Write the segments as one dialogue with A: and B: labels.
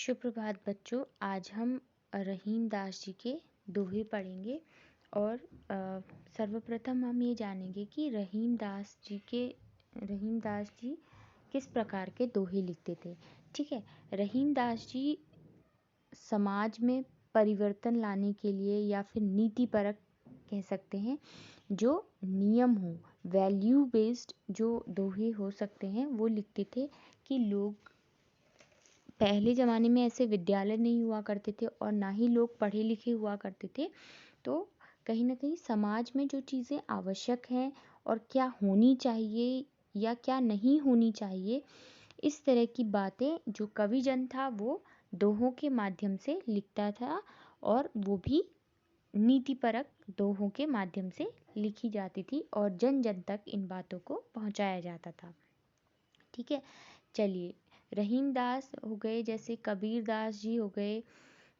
A: सुप्रभात बच्चों। आज हम रहीम दास जी के दोहे पढ़ेंगे और सर्वप्रथम हम ये जानेंगे कि रहीम दास जी किस प्रकार के दोहे लिखते थे। ठीक है। रहीम दास जी समाज में परिवर्तन लाने के लिए या फिर नीतिपरक कह सकते हैं, जो नियम हो, वैल्यू बेस्ड जो दोहे हो सकते हैं वो लिखते थे। कि लोग पहले ज़माने में ऐसे विद्यालय नहीं हुआ करते थे और ना ही लोग पढ़े लिखे हुआ करते थे, तो कहीं ना कहीं समाज में जो चीज़ें आवश्यक हैं और क्या होनी चाहिए या क्या नहीं होनी चाहिए, इस तरह की बातें जो कवि जन था वो दोहों के माध्यम से लिखता था, और वो भी नीतिपरक दोहों के माध्यम से लिखी जाती थी और जन जन तक इन बातों को पहुंचाया जाता था। ठीक है। चलिए, रहीम दास हो गए, जैसे कबीर दास जी हो गए,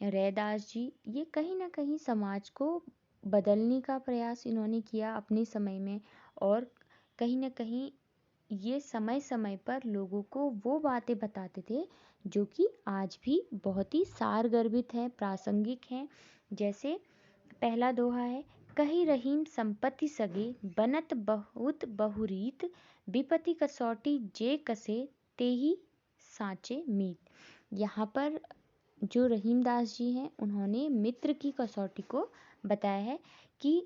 A: रैदास जी, ये कहीं ना कहीं समाज को बदलने का प्रयास इन्होंने किया अपने समय में। और कहीं ना कहीं ये समय समय पर लोगों को वो बातें बताते थे जो कि आज भी बहुत ही सारगर्भित हैं, प्रासंगिक हैं। जैसे पहला दोहा है, कही रहीम संपत्ति सगे, बनत बहुत बहुरीत, विपति कसौटी जे कसे, तेही साँचे मीत। यहाँ पर जो रहीम दास जी हैं उन्होंने मित्र की कसौटी को बताया है कि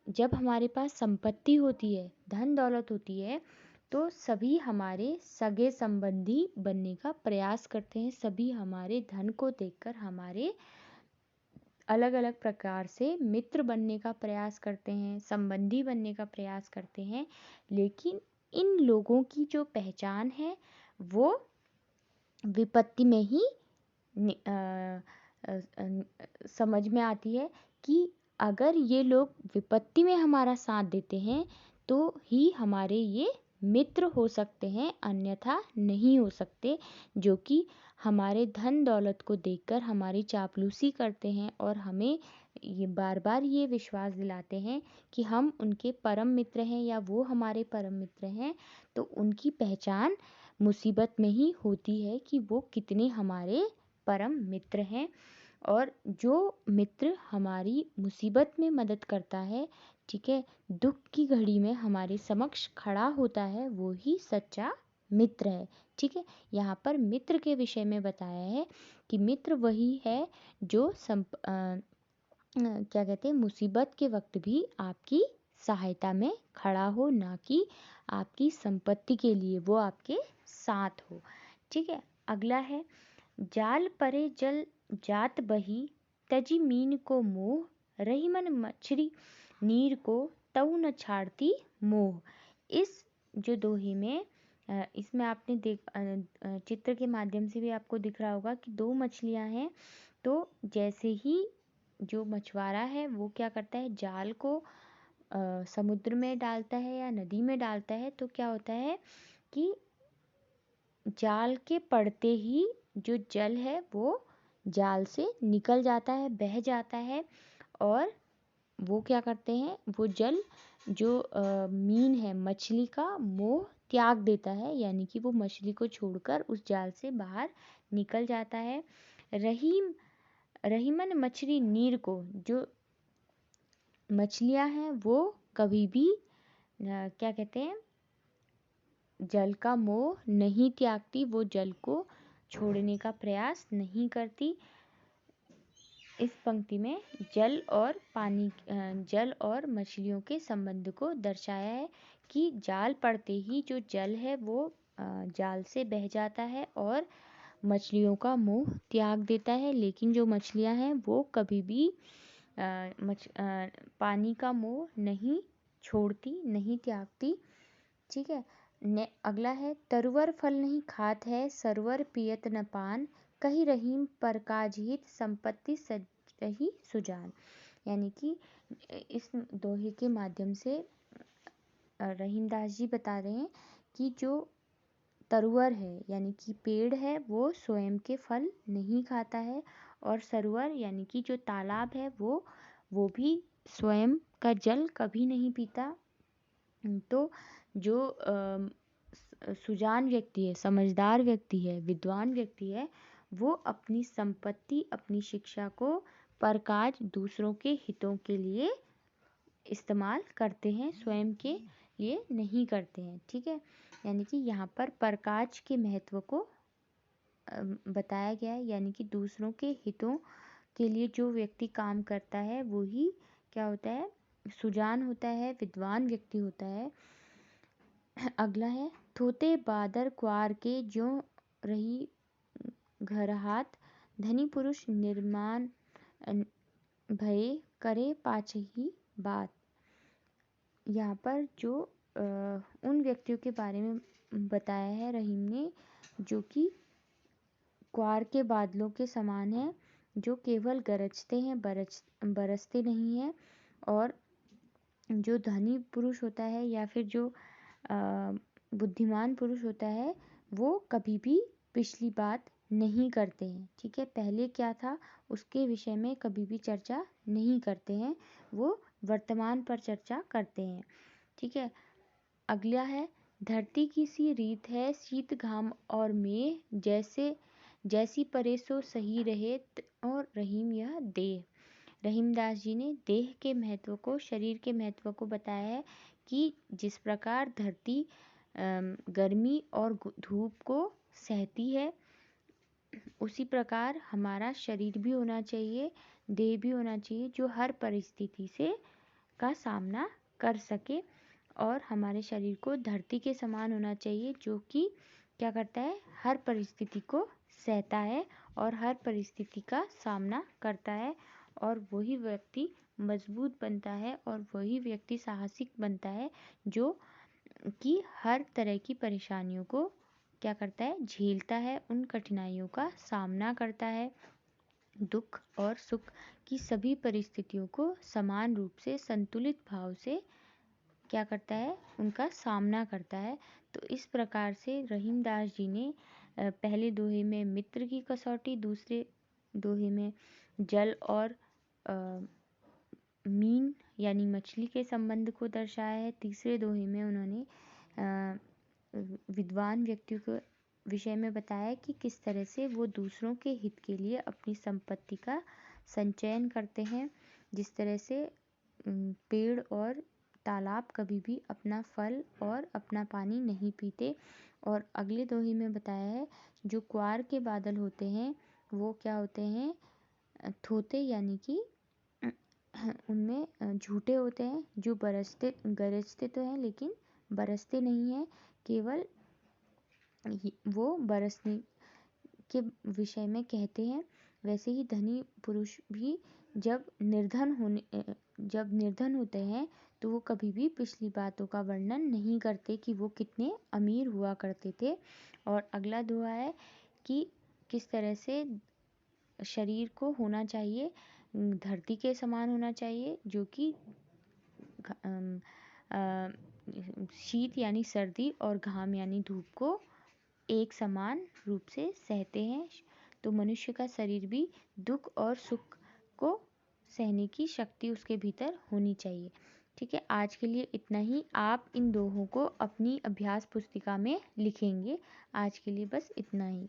A: जब हमारे पास संपत्ति होती है, धन दौलत होती है, तो सभी हमारे सगे संबंधी बनने का प्रयास करते हैं। सभी हमारे धन को देखकर हमारे अलग अलग प्रकार से मित्र बनने का प्रयास करते हैं, संबंधी बनने का प्रयास करते हैं। लेकिन इन लोगों की जो पहचान है वो विपत्ति में ही समझ में आती है। कि अगर ये लोग विपत्ति में हमारा साथ देते हैं तो ही हमारे ये मित्र हो सकते हैं, अन्यथा नहीं हो सकते। जो कि हमारे धन दौलत को देखकर हमारी चापलूसी करते हैं और हमें ये बार बार ये विश्वास दिलाते हैं कि हम उनके परम मित्र हैं या वो हमारे परम मित्र हैं। तो उनकी पहचान मुसीबत में ही होती है कि वो कितने हमारे परम मित्र हैं। और जो मित्र हमारी मुसीबत में मदद करता है, ठीक है, दुख की घड़ी में हमारे समक्ष खड़ा होता है, वो ही सच्चा मित्र है। ठीक है। यहाँ पर मित्र के विषय में बताया है कि मित्र वही है जो क्या कहते हैं, मुसीबत के वक्त भी आपकी सहायता में खड़ा हो, ना कि आपकी संपत्ति के लिए वो आपके साथ हो। ठीक है। अगला है, जाल परे जल जात बही, तजी मीन को मोह, रही मन मछरी नीर को, तऊ न छाड़ती मोह। इस जो दोहे में इसमें आपने चित्र के माध्यम से भी आपको दिख रहा होगा कि दो मछलियां हैं। तो जैसे ही जो मछुआरा है वो क्या करता है, जाल को समुद्र में डालता है या नदी में डालता है, तो क्या होता है कि जाल के पड़ते ही जो जल है वो जाल से निकल जाता है, बह जाता है। और वो क्या करते हैं, वो जल जो मीन है, मछली का मोह त्याग देता है, यानी कि वो मछली को छोड़कर उस जाल से बाहर निकल जाता है। रहीमन मछली नीर को, जो मछलियां हैं वो कभी भी क्या कहते हैं, जल का मोह नहीं त्यागती, वो जल को छोड़ने का प्रयास नहीं करती। इस पंक्ति में जल और मछलियों के संबंध को दर्शाया है कि जाल पड़ते ही जो जल है वो जाल से बह जाता है और मछलियों का मोह त्याग देता है। लेकिन जो मछलियां हैं वो कभी भी पानी का मोह नहीं छोड़ती, नहीं त्यागती। ठीक है। अगला है, तरुवर फल नहीं खात है, सरवर पियत न पान, कही रहीम पर काजहित, संपत्ति सही सुजान। यानी कि इस दोहे के माध्यम से रहीम दास जी बता रहे हैं कि जो तरुवर है यानी कि पेड़ है वो स्वयं के फल नहीं खाता है, और सरोवर यानी कि जो तालाब है वो भी स्वयं का जल कभी नहीं पीता। तो जो सुजान व्यक्ति है, समझदार व्यक्ति है, विद्वान व्यक्ति है, वो अपनी संपत्ति, अपनी शिक्षा को परकाज दूसरों के हितों के लिए इस्तेमाल करते हैं, स्वयं के लिए नहीं करते हैं। ठीक है, यानी कि यहाँ पर परकाज के महत्व को बताया गया है, यानी कि दूसरों के हितों के लिए जो व्यक्ति काम करता है वो ही क्या होता है, सुजान होता है, विद्वान व्यक्ति होता है। अगला है, थोते बादर क्वार के ज्यों रही घर हाथ, धनी पुरुष निर्माण भय करे पाछही बात। यहाँ पर जो उन व्यक्तियों के बारे में बताया है रहीम ने, जो कि क्वार के बादलों के समान है, जो केवल गरजते हैं, बरसते नहीं हैं। और जो धनी पुरुष होता है या फिर जो बुद्धिमान पुरुष होता है, वो कभी भी पिछली बात नहीं करते हैं। ठीक है, पहले क्या था उसके विषय में कभी भी चर्चा नहीं करते हैं, वो वर्तमान पर चर्चा करते हैं। ठीक है, अगला है, धरती की सी रीत है शीत घाम और मेह, जैसी परे सो सही रहे और रहीम यह देह। रहीमदास जी ने देह के महत्व को, शरीर के महत्व को बताया है कि जिस प्रकार धरती गर्मी और धूप को सहती है, उसी प्रकार हमारा शरीर भी होना चाहिए, देह भी होना चाहिए, जो हर परिस्थिति से का सामना कर सके। और हमारे शरीर को धरती के समान होना चाहिए, जो कि क्या करता है, हर परिस्थिति को सहता है और हर परिस्थिति का सामना करता है। और वही व्यक्ति मजबूत बनता है और वही व्यक्ति साहसिक बनता है, जो कि हर तरह की परेशानियों को क्या करता है, झेलता है, उन कठिनाइयों का सामना करता है, दुख और सुख की सभी परिस्थितियों को समान रूप से संतुलित भाव से क्या करता है, उनका सामना करता है। तो इस प्रकार से रहीमदास जी ने पहले दोहे में मित्र की कसौटी, दूसरे दोहे में जल और मीन यानी मछली के संबंध को दर्शाया है, तीसरे दोहे में उन्होंने विद्वान व्यक्तियों के विषय में बताया कि किस तरह से वो दूसरों के हित के लिए अपनी संपत्ति का संचयन करते हैं, जिस तरह से पेड़ और तालाब कभी भी अपना फल और अपना पानी नहीं पीते। और अगले दोहे में बताया है, जो क्वार के बादल होते हैं वो क्या होते हैं, थोते, यानी कि उनमें झूठे होते हैं, जो गरजते तो हैं लेकिन बरसते नहीं हैं, केवल वो बरसने के विषय में कहते हैं। वैसे ही धनी पुरुष भी जब निर्धन होते हैं तो वो कभी भी पिछली बातों का वर्णन नहीं करते कि वो कितने अमीर हुआ करते थे। और अगला दोहा है कि किस तरह से शरीर को होना चाहिए, धरती के समान होना चाहिए, जो कि शीत यानी सर्दी और घाम यानी धूप को एक समान रूप से सहते हैं। तो मनुष्य का शरीर भी दुख और सुख को सहने की शक्ति उसके भीतर होनी चाहिए। ठीक है, आज के लिए इतना ही। आप इन दोहों को अपनी अभ्यास पुस्तिका में लिखेंगे। आज के लिए बस इतना ही।